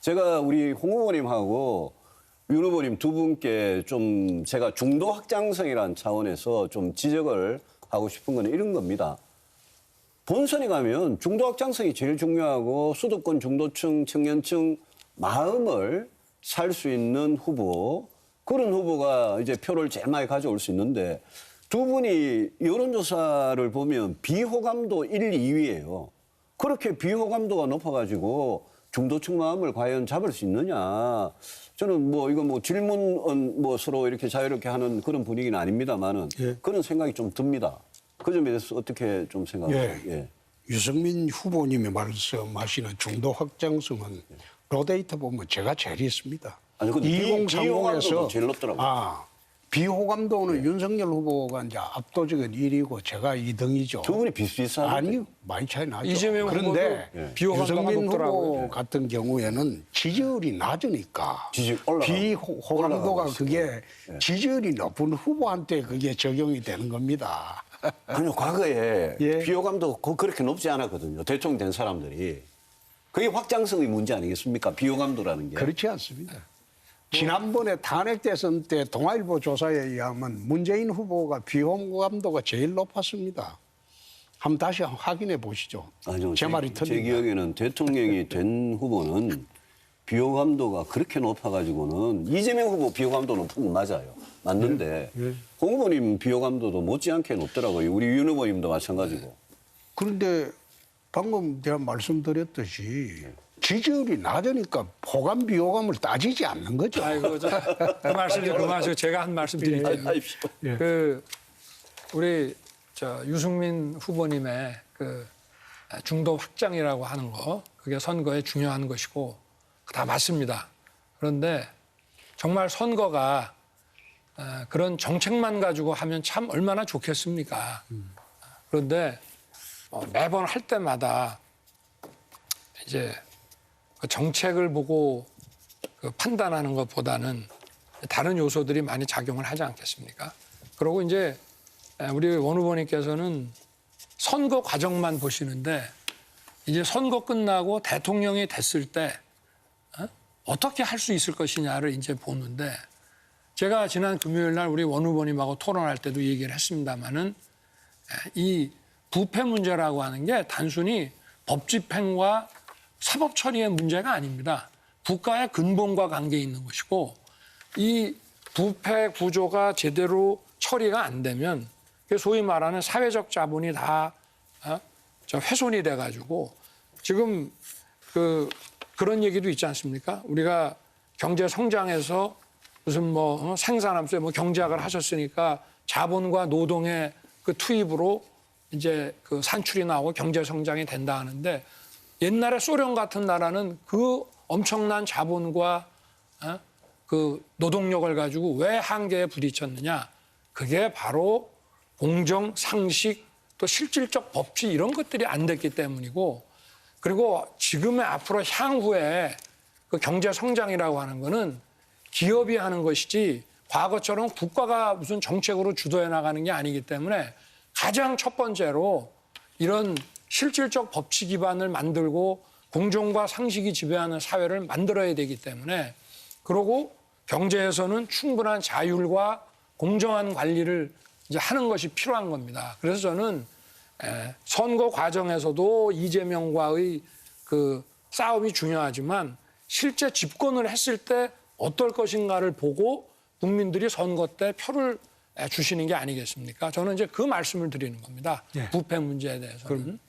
제가 우리 홍 후보님하고 윤 후보님 두 분께 좀 제가 중도 확장성이라는 차원에서 좀 지적을 하고 싶은 건 이런 겁니다. 본선에 가면 중도 확장성이 제일 중요하고 수도권 중도층, 청년층 마음을 살 수 있는 후보, 그런 후보가 이제 표를 제일 많이 가져올 수 있는데 두 분이 여론조사를 보면 비호감도 1, 2위예요. 그렇게 비호감도가 높아가지고 중도층 마음을 과연 잡을 수 있느냐. 저는 뭐 이거 뭐 질문은 뭐 서로 이렇게 자유롭게 하는 그런 분위기는 아닙니다만은 예. 그런 생각이 좀 듭니다. 그 점에 대해서 어떻게 좀 생각하세요? 예. 예. 유승민 후보님이 말씀하시는 중도 확장성은 로데이터 보면 제가 제일 있습니다. 아니, 근데 비호감도도 제일 높더라고요. 비호감도는 윤석열 후보가 이제 압도적인 1위고 제가 2등이죠. 두 분이 비슷비슷하죠? 아니요, 많이 차이 나죠. 이재명 그런데 후보도 비호감도가 유승민 높더라고요. 후보 같은 경우에는 지지율이 낮으니까 비호감도가 그게 지지율이 높은 후보한테 그게 적용이 되는 겁니다. 아니요, 과거에 예. 비호감도 그렇게 높지 않았거든요. 대통령 된 사람들이. 그게 확장성의 문제 아니겠습니까? 비호감도라는 게. 그렇지 않습니다. 지난번에 탄핵 대선 때 동아일보 조사에 의하면 문재인 후보가 비호감도가 제일 높았습니다. 한번 다시 확인해 보시죠. 아니요, 제 말이 제 틀린다. 기억에는 대통령이 된 후보는 비호감도가 그렇게 높아가지고는 이재명 후보 비호감도 높은 건 맞아요. 맞는데 홍 후보님 비호감도도 못지않게 높더라고요. 우리 윤 후보님도 마찬가지고. 그런데 방금 제가 말씀드렸듯이 지지율이 낮으니까 호감 비호감을 따지지 않는 거죠. 아이고, 그 말씀 좀 그만하시고 제가 한 말씀 드릴게요. 그 우리 유승민 후보님의 그 중도 확장이라고 하는 거, 그게 선거에 중요한 것이고 다 맞습니다. 그런데 정말 선거가 그런 정책만 가지고 하면 참 얼마나 좋겠습니까? 그런데 매번 할 때마다 이제 그 정책을 보고 그 판단하는 것보다는 다른 요소들이 많이 작용을 하지 않겠습니까? 그리고 이제 우리 원 후보님께서는 선거 과정만 보시는데 이제 선거 끝나고 대통령이 됐을 때 어떻게 할 수 있을 것이냐를 이제 보는데 제가 지난 금요일 날 우리 원 후보님하고 토론할 때도 얘기를 했습니다마는 이 부패 문제라고 하는 게 단순히 법 집행과 사법 처리의 문제가 아닙니다. 국가의 근본과 관계 있는 것이고 이 부패 구조가 제대로 처리가 안 되면 소위 말하는 사회적 자본이 다 훼손이 돼가지고 지금 그런 얘기도 있지 않습니까? 우리가 경제 성장에서 무슨 뭐 생산하면서 뭐 경제학을 하셨으니까 자본과 노동의 그 투입으로 이제 그 산출이 나오고 경제 성장이 된다 하는데 옛날에 소련 같은 나라는 그 엄청난 자본과 그 노동력을 가지고 왜 한계에 부딪혔느냐? 그게 바로 공정, 상식, 또 실질적 법치 이런 것들이 안 됐기 때문이고 그리고 지금의 앞으로 향후에 그 경제 성장이라고 하는 거는 기업이 하는 것이지 과거처럼 국가가 무슨 정책으로 주도해 나가는 게 아니기 때문에 가장 첫 번째로 이런 실질적 법치 기반을 만들고 공정과 상식이 지배하는 사회를 만들어야 되기 때문에 그리고 경제에서는 충분한 자율과 공정한 관리를 이제 하는 것이 필요한 겁니다. 그래서 저는 선거 과정에서도 이재명과의 그 싸움이 중요하지만 실제 집권을 했을 때 어떨 것인가를 보고 국민들이 선거 때 표를 주시는 게 아니겠습니까? 저는 이제 그 말씀을 드리는 겁니다. 부패 문제에 대해서는.